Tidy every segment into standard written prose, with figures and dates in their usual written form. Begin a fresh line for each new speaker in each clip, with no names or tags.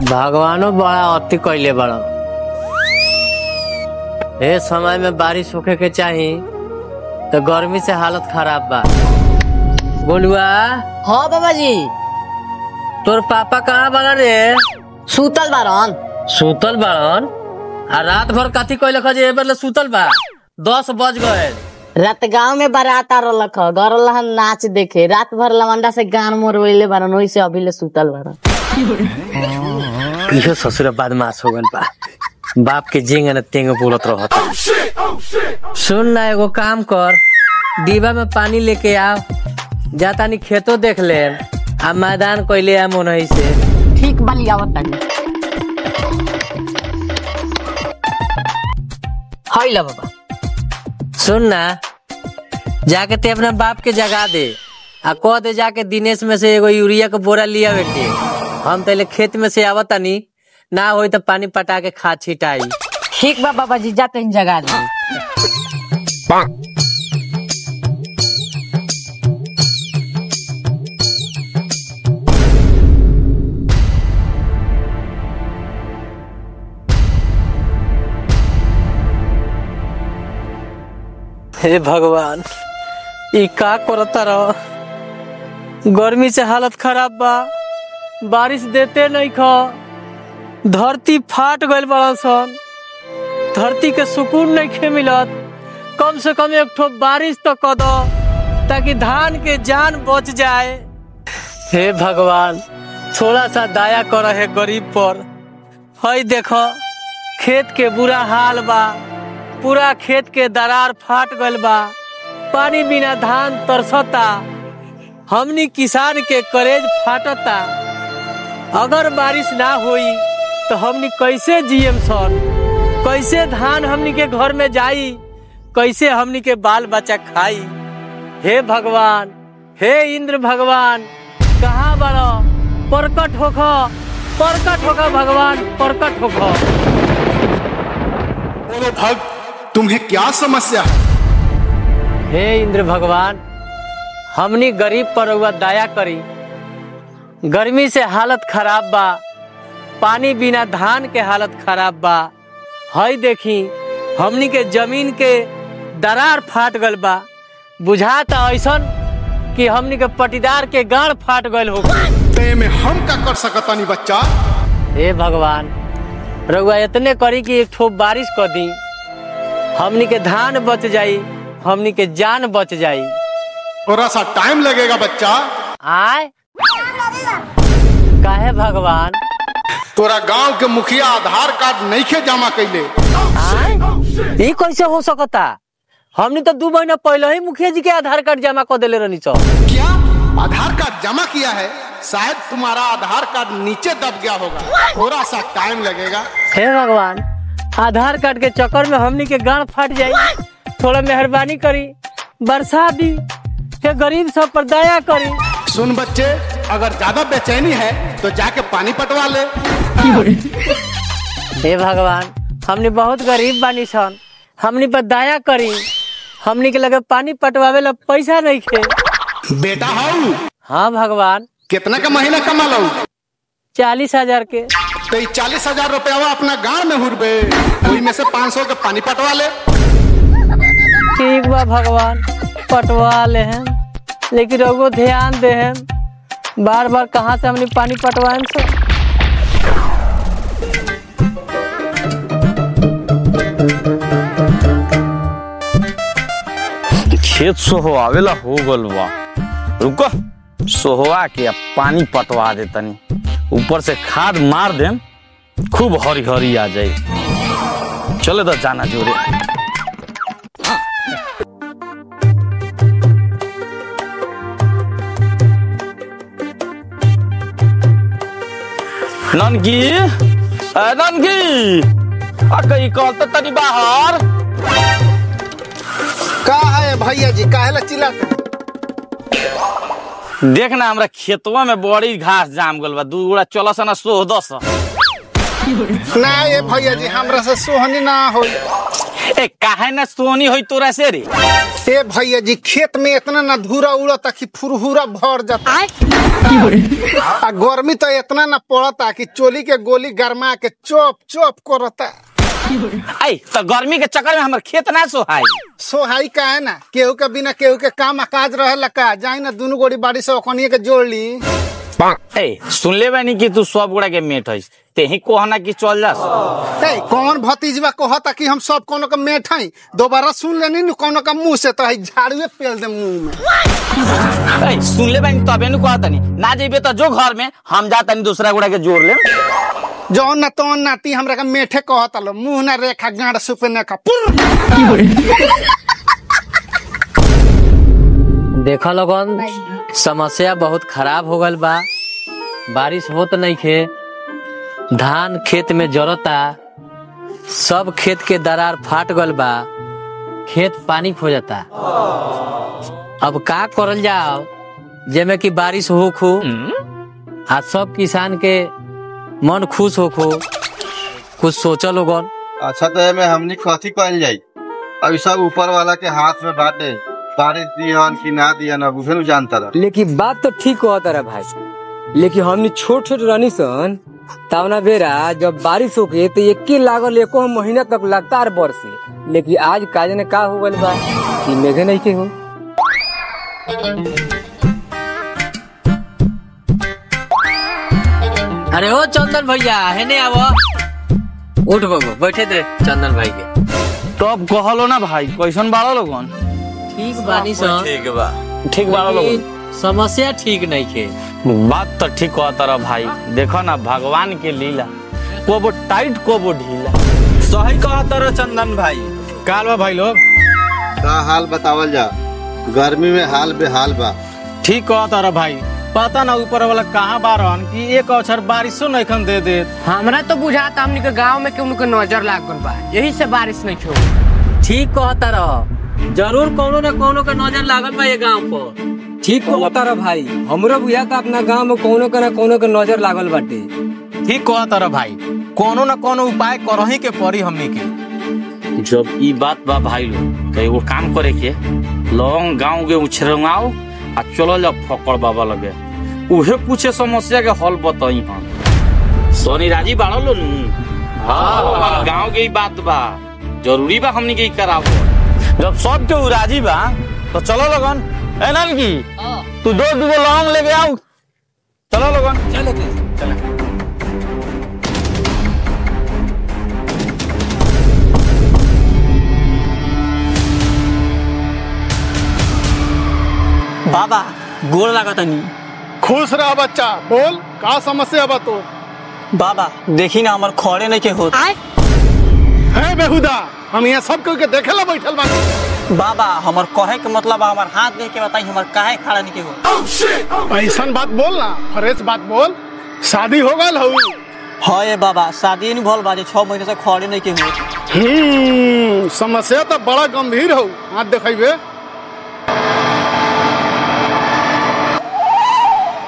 भगवानो बड़ा अति कैले बड़ा। ए समय में बारिश होके के चाही तो गर्मी से हालत खराब बा। बोलुआ।
हाँ बाबा जी।
तोर पापा कहाँ बाड़ा रे?
सूतल बारन।
सूतल बाड़न? आ रात भर कथी कैलक जे ए बेर सूतल बा? 10 बज गए।
रात गांव में बारात आ रलख गरल नाच देखे, रात भर लवंडा से गान मोरवैले बारन, वही से अभी ले सूतल बारन।
इहो ससुर बदमाश हो गन बा। बाप के जिंग न तेंग बोलत रहता। सुन ना, एगो काम कर, डिब्बा में पानी लेके आओ, जाता नहीं खेतो देख ले आ मैदान कोइले आ मोनही से।
ठीक बा, लियावत तानी। हाय ला बाबा।
सुन ना, जाके ते अपना बाप के जगा दे आ कह दे जाके दिनेश में से एगो यूरिया का बोरा लिया बेटे। हम पहले खेत में से आवतानी, ना होई तो पानी पटा के खाद छिटाई।
ठीक बा बाबा जी, जाते हैं जगा दे।
हे भगवान, ई का करता रह? गर्मी से हालत खराब बा, बारिश देते नहीं खा, धरती फाट गइल बड़ा सन, धरती के सुकून नहीं खे मिलत। कम से कम एक ठो बारिश तो कर दो ताकि धान के जान बच जाए। हे भगवान, थोड़ा सा दया कर है गरीब पर। हई देखो, खेत के बुरा हाल बा, पूरा खेत के दरार फाट गइल बा, पानी बिना धान तरसता, हमनी किसान के करेज फाटता। अगर बारिश ना होई तो हमनी कैसे जियम सर? कैसे धान हमनी के घर में जाई? कैसे हमनी के बाल बच्चा खाई? हे भगवान, हे इंद्र भगवान, कहाँ बड़ो? प्रकट होखो, प्रकट होखो भगवान, प्रकट होखो।
अरे भक्त, तुम्हें क्या समस्या है?
हे इंद्र भगवान, हमनी गरीब पर हुआ दया करी। गर्मी से हालत खराब बा, पानी बिना धान के हालत खराब बा। हई देखी, हमनी के जमीन के दरार फाट गल बा, बुझाता ऐसन कि हमनी के पटीदार के गांड फाट गल हो।
ते में हम का कर सकतानी बच्चा?
हे भगवान, रउआ इतने करी कि एक ठो बारिश कर दी, हमनी के धान बच जाई, हमनी के जान बच जाई।
थोड़ा सा टाइम लगेगा बच्चा।
आए काहे भगवान?
तोरा गांव के मुखिया आधार कार्ड नहीं खे जमा कैले।
ये कैसे हो सकता? हमने तो 2 महीना पहले ही मुखिया जी के आधार कार्ड जमा कर दिले रहनी।
क्या आधार कार्ड जमा किया है? शायद तुम्हारा आधार कार्ड नीचे दब गया होगा, थोड़ा सा टाइम लगेगा।
हे भगवान, आधार कार्ड के चक्कर में हमनी के गांड फाट जाई, थोड़ा मेहरबानी करी, बरसा दी, हे गरीब सब पर दया करी।
सुन बच्चे, अगर ज्यादा बेचैनी है तो जाके पानी पटवा ले।
हे भगवान, हमने बहुत गरीब बानी सन, हमनी पर दया करी, हमनी के लगे पानी पटवावे ला पैसा नहीं खे।
बेटा हाउ?
हाँ भगवान।
कितना का महीना कमा लो?
40,000 के।
तो 40,000 रुपया अपना गांव में हुरबे, वही में से 500 के पानी पटवा ले।
ठीक बा भगवान, पटवा ले हैं, लेकिन रघु ध्यान दे हैं, बार बार कहाँ से हमने पानी पटवाएं सो।
खेत सोहवावेला हो गल बा, रुको सोहवा के पानी पटवा दे तनी, ऊपर से खाद मार दे, खूब हरी हरी आ जाए। चले तो जाना जोरे। ननकी, ननकी, कहीं कहते तनी बाहर।
का है भैया जी, काहे ला चिल्ला?
देखना हमरा खेतवा में बड़ी घास जाम गल बा, 2 गोड़ा चला सा ना सोह 10।
ना ये भैया जी, हमरा से सोहनी ना होई।
ए काहे ना सोहनी होई तोरा से रे?
ए भैया जी खेत में इतना ना धूरा उड़ता कि फुरहुरा भर जाता आ गर्मी तो इतना ना पड़ता कि चोली के गोली गरमा के चोप चोप करता।
आई तो गर्मी के चक्कर में हमारे खेत ना
सोहाई का है ना केहू के बिना केहू के काम काज रहे का जाई ना दोनों गोड़ी बाड़ी से ओखनिए के जोड़ ली।
सुन ले बानी कि तू सब गुड़ा के मेट है ते ही कोहना कि चल जा।
कौन भतीजवा कहता कि हम सब कोनो का मेट है दोबारा सुन लेनी न कोनो का मुंह से तो है झाड़ुए पेल दे मुंह में।
सुन ले बानी तबे न कहता नहीं ना जेबे तो जो घर में हम जाता नहीं दूसरा गुड़ा के जोड़ ले
जौन ना तौन नाती हमरा का मेठे कहता लो मुंह ना रेखा गाड़ सुपे न का।
देखा लोगन समस्या बहुत खराब हो गल बा। बारिश होत नहीं खे, धान खेत में जरता, सब खेत के दरार फाट गल बा, खेत पानी खो जाता। अब का करल जाओ जेमे कि बारिश हो खो आज सब किसान के मन खुश हो खो कुछ सोचल लोगन।
अच्छा तो में हमनी कथी कहल जाई अभी सब ऊपर वाला के हाथ में बाटे बारिश दियन कि ना दियन अब उसे जानता रह।
लेकिन बात तो ठीक कहता रहा भाई, लेकिन हमने छोट छोट रनी सन तावना बेरा जब बारिश होके तो एक लागल एको महीना तक लगातार बरसे, लेकिन आज काज ने का हो गल बा कि मेघे नहीं के हो।
अरे ओ चंदन भैया है ने आवो उठ बाबू बैठे दे चंदन भाई के।
तब कहलो ना भाई कैसन बाड़ो लोगन।
ठीक बानी सन
ठीक बाड़ो लोगन
समस्या ठीक नहीं खे।
बात तो ठीक कहता रहा भाई देखो ना भगवान के लीला को वो टाइट को वो ढीला।
सही कहता रहा चंदन भाई। काल बा भाई लोग
का हाल बतावल जा गर्मी में हाल बेहाल बा।
ठीक कहता रहा भाई पता ना ऊपर वाला कहाँ बारन कि एक अक्षर बारिशो नहीं खन दे दे।
हमरा तो बुझाता हमनी के गांव में केहू के नजर लागल बा यही से बारिश नहीं छो।
ठीक कहता रह जरूर कोनो न कोनो का नजर लागल बा ये गांव पर।
ठीक कहता रहा भाई हमरो बुझाता अपना गांव में कोनो के नजर लागल बाटे।
ठीक कहता रहा भाई कोनो न कोनो उपाय करही के पड़ी हमनी के।
जब ई बात बा भाई लोग तो एगो काम करे के लौंग गाँव के उछरंगाओ आ चलो जा फकड़ बाबा लगे उहे पूछे समस्या के हल बताई हम। सोनी राजी बाड़ो लो हाँ गाँव के ही बात बा जरूरी बा हमनी के करावो। जब सब के राजी बा तो चलो लगन ए नल की तू दो लौंग लेके आओ चलो लगन चले।
बाबा गोड़ लागत नहीं।
खुश रहा बच्चा बोल का समस्या बा तो।
बाबा देखी ना हमार खड़े नहीं के होत
है बेहुदा हम यहाँ सब के देखे ला बैठल बानी।
बाबा हमार कहे के मतलब हमार हाथ देख के बताई हमार काहे खड़ा नहीं के हो।
ऐसन बात बोल ना फ्रेश बात बोल शादी हो गल हऊ।
हाँ ये बाबा शादी नहीं भल बाजे 6 महीने से खड़े नहीं के हो।
समस्या तो बड़ा गंभीर हो हाथ देखेबे।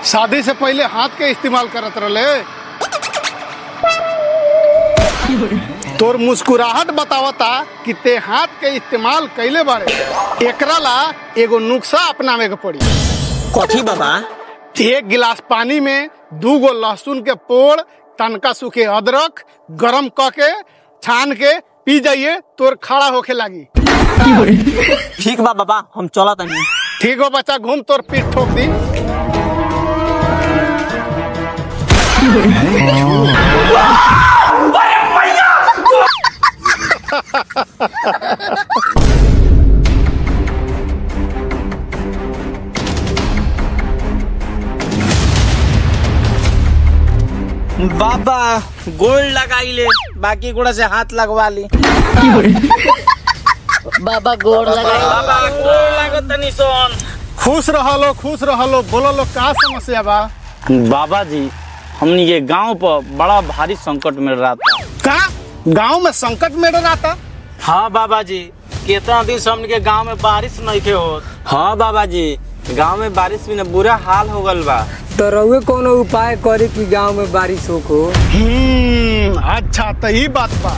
शादी से पहले हाथ के इस्तेमाल करत रहे तोर मुस्कुराहट बतावता कि ते हाथ के इस्तेमाल कैले बारे। एकरा ला एगो नुस्खा अपनावे के पड़ी।
कथी बाबा।
1 गिलास पानी में 2 गो लहसुन के पोड़ तनका सूखे अदरक गरम करके छान के पी जाइए तोर खड़ा होके लागी।
ठीक बा बाबा हम चला तनी।
ठीक हो बच्चा घूम तोर पीठ ठोक दी।
बाबा गोल लगाई ले बाकी गोड़ा से हाथ लगवा ली।
बाबा गोड़ लगा
बाबा गोल लागत तनी सोन।
खुश रहलो बोलो लो का समस्या बा।
बाबा जी हमनी ये गांव पर बड़ा भारी संकट में रहा था।
का गांव में संकट में रहा था।
हाँ बाबा जी कितना दिन से हमनी के गांव में बारिश नहीं के होत। हाँ बाबा जी गांव में बारिश में बुरा हाल हो गल बा।
तो रउए कोनो उपाय करे कि गांव में बारिश हो।
अच्छा तो ही बात बा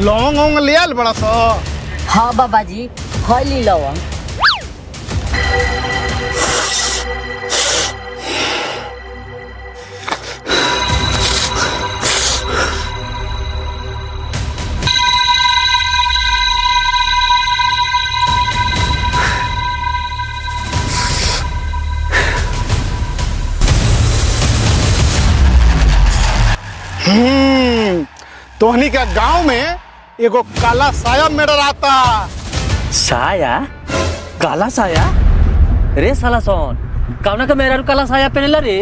लौंग ले आल बड़ा सा।
हाँ बाबा जी खैली लवंग।
तोहनी के गांव में एगो काला साया मेडर आता।
साया? काला साया? रे साला सोन, कौना का मेहरारू काला साया पहनेला रे?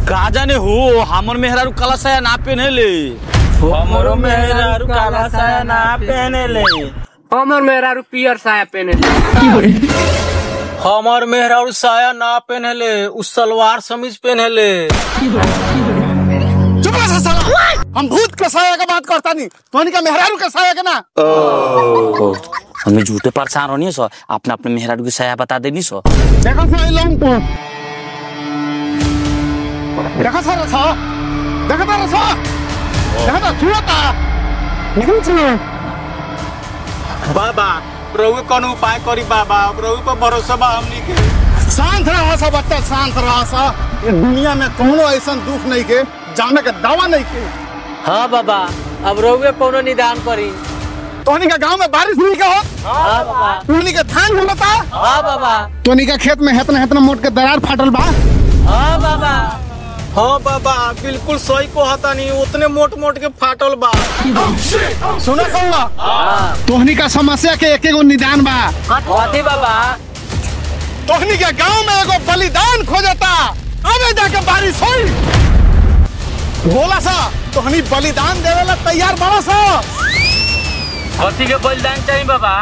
का जाने हो, हमर मेहरारू काला साया ना पहनेले।
हमरो मेहरारू काला साया ना पहनेले।
हमर मेहरारू पियर साया पहने।
हमर मेहरारू साया ना पहनेले, उ सलवार समीज पहनेले।
चुप रह साला, हम भूत के साया का बात करता नहीं, तोहनी का मेहरारू के साया के ना।
हमें झूठे परेशान होनी सो, अपने अपने मेहरारू के साया बता देनी सो।
देखो साला लॉन्ग टू, देखो साला सा, देखो साला सा, देखो तो छुआता, निकल छुआ।
बाबा प्रभु कौन उपाय करी बाबा, प्रभु पर भरोसा बा हमनी के।
शांत रहा सा बच्चा, शांत रहा सा। ये दुनिया में कोनो ऐसा दुख नहीं के जाने का दावा नहीं के।
हाँ बाबा, अब रोगे कोनो निदान करी।
तोहनी का गांव में बारिश नहीं के हो?
हाँ बाबा।
तोहनी के धान होता?
हाँ बाबा।
तोहनी का खेत में हेतना हेतना मोट के दरार फाटल बा?
हाँ बाबा।
हाँ बाबा, बिल्कुल सही को हता नहीं, उतने मोट मोट के फाटल बा।
सुना सुना, तोहनी का समस्या के एक एगो निदान बा।
कथी बाबा?
तोहनी के गांव में एगो बलिदान खोजता, अबे जाके बारिश होई। बोला सा, तोहनी बलिदान देवेला तैयार बड़ा सा?
कथी के बलिदान चाहिए बाबा?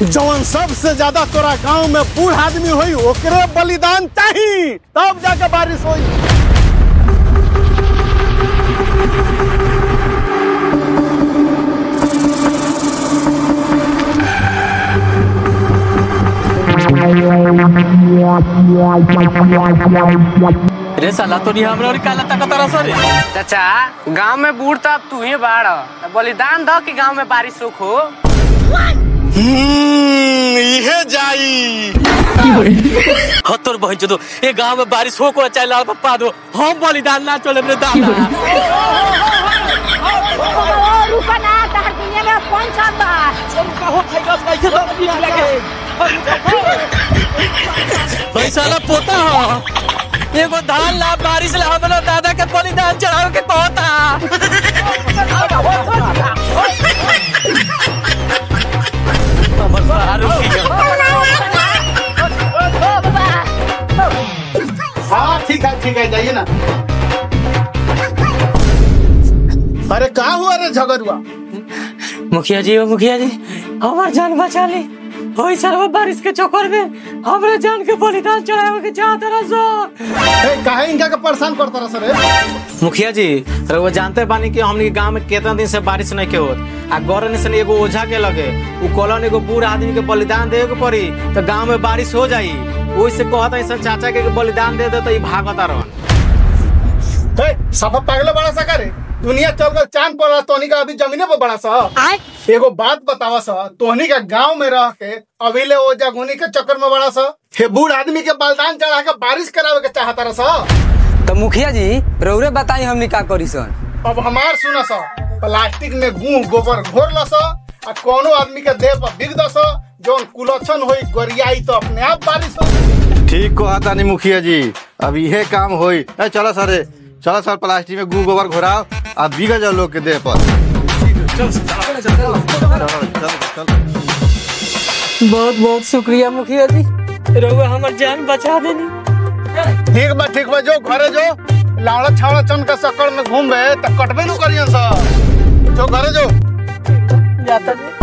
जवन सबसे ज्यादा तोरा गांव में बूढ़ आदमी होई ओकरे बलिदान चाहिए, तब जाके बारिश होई।
रे साला तो हमरा और काला तक तरह से रे।
चाचा, गांव में बूढ़ तो अब तू ही बाढ़, बलिदान दो कि गांव में बारिश सुख हो।
इहे जाई।
हाँ तोर बहन चोदो, ये गांव में बारिश हो को चाहे लाल पप्पा दो, हम बलिदान ना चले रे दादा।
रुका ना, तहर दुनिया में कौन चाहता?
भाई साला पोता हो, एगो धान ला बारिश ला हमरो दादा के बलिदान चढ़ावे के कहता।
हाँ ठीक है जाइए ना। अरे कहा हुआ रे झगड़ुआ?
मुखिया जी, हमार जान बचा ली। वही सारा बारिश के चक्कर में हमरे जान के बलिदान चढ़ावे के चाहत रहा।
काहे इनका के परेशान करता रहा सर?
मुखिया जी, वो जानते बानी कि हमनी के गांव में कितना दिन से बारिश नहीं के होत। आ गौर से एगो ओझा के लगे, उ कॉलोन एगो बूढ़ आदमी के बलिदान देवे के पड़ी तो गांव में बारिश हो जाई। वही से कहता ऐसा चाचा के बलिदान दे दे तो भागता रहन।
सब पागल बड़ा सा करे, दुनिया चल कर चांद पड़ा, तोहनी का अभी जमीने पर बड़ा सा। एगो बात बतावा सा, तोहनी का गांव में रह के अभी ले वो जगुनी के चक्कर में बड़ा सा, हे बूढ़ आदमी के बलिदान चढ़ा के बारिश करावे के चाहता रहा सा।
तो मुखिया जी रौरे बताई हमने का करी सन?
अब हमार सुना सा, प्लास्टिक में गुह गोबर घोर ला सा, आ कोनो आदमी के देह पर बिग दो सा, जोन कुलक्षण होई गरियाई तो अपने आप बारिश हो।
ठीक को आता नहीं मुखिया जी, अब यह काम होई। चलो सर प्लास्टिक में गू गोबर घोराओ, आप बिगड़ जाओ लोग के देह पर।
बहुत बहुत शुक्रिया मुखिया जी, रउआ हमार जान बचा देनी।
ठीक बा, जो घरे जो लावड़ा छावड़ा चन के सकड़ में घूम रहे तो कटबे न करियन सा। जो घरे जो
जाता जी।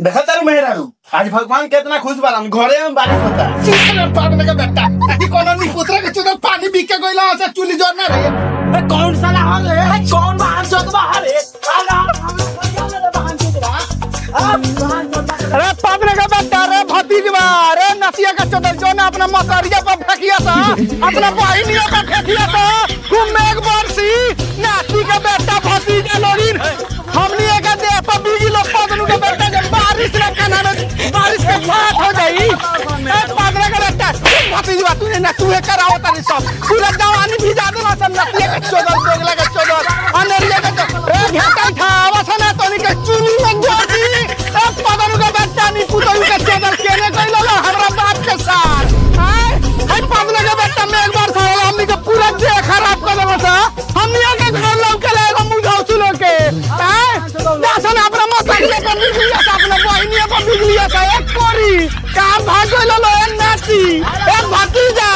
देखा तारू मेहरारू आज भगवान कितना खुश बारन घरे में बारिश होता है चिकन पागल का बेटा कि कोनो नी पुत्र के चुदल पानी पी के गइला से चुली जोर ना रही ए कौन साला हाल है कौन वाहन जोत बाहर है अरे पागल का बेटा रे भतीजवा रे नसिया का चुदल जो ना अपना मकरिया पर फेंकिया था अपना बहिनिया पर फेंकिया था खूब मेघ बरसी नाती का बेटा भतीजा लोगिन हमनी एक दे पर बीजी लोग पगलू का बेटा जब बारिश ना खाना में बारिश के साथ हो जाई ए पागल का बेटा भतीजवा तूने ना तू कराओ तनी सब पूरा जवानी भिजा देना सब नतिया के चोदल दोगला के चोदल अनरिया के ए घाटा खावा सना तनी के चुनी में जोड़ी ए पगलू का बेटा नी पुतलू के चोदल केने कइलो हमरा बाप के साथ हाय पागल का बेटा में एक बार साला हमनी के पूरा दे खराब कर देबो सा हमनी के घर लोग के ले मुझाउ चुलो के दासन अपना मकरिया पर बिजलिया सा अपना बहिनिया पर बिजलिया सा एक कोरी काम भागो लो नाती ए भतीजा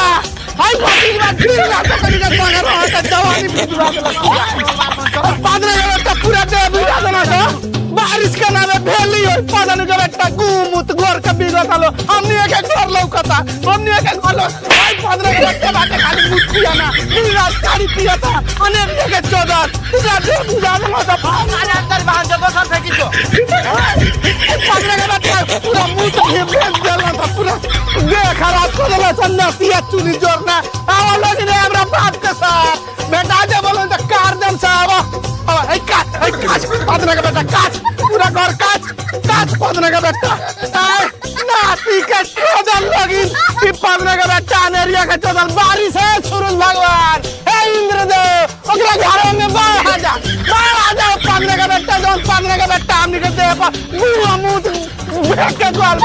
हाय भतीजा गिर ना तो कनी का सागर रहत जवानी भिजवा देला पागल का पूरा दे बुझा देना सा बारिश के नामे भेली हो पदन के बेटा गुमुत घर के बिगत लो हमनी के घर लौकता हमनी के घर लो हाय पागल के बेटा बाटे खाली मुठिया ना नीला काली पियता अने के चोदर तुझा दे बुझा देना सा अरे अंदर बाहर जब सब फेंकी तो पागल के बेटा पूरा मुंह से भेज देला सा पूरा दे खराब कर देला सन्ना पिया चुनी जोरना आवा लोग ने हमरा बाप के साथ बेटा जे बोलो तो कार दम सा आवा ए काच पादना का बेटा काच पूरा घर काच पादना का बेटा नाती के चोदल लगी कि पादना का बेटा अनेरिया के चोदल बारिश है सूरज भगवान हे इंद्रदेव ओकरा घर में बाहर आ जा पादना का बेटा जौन पादना का बेटा हमनी के देह पर मुंह मुंह के द्वार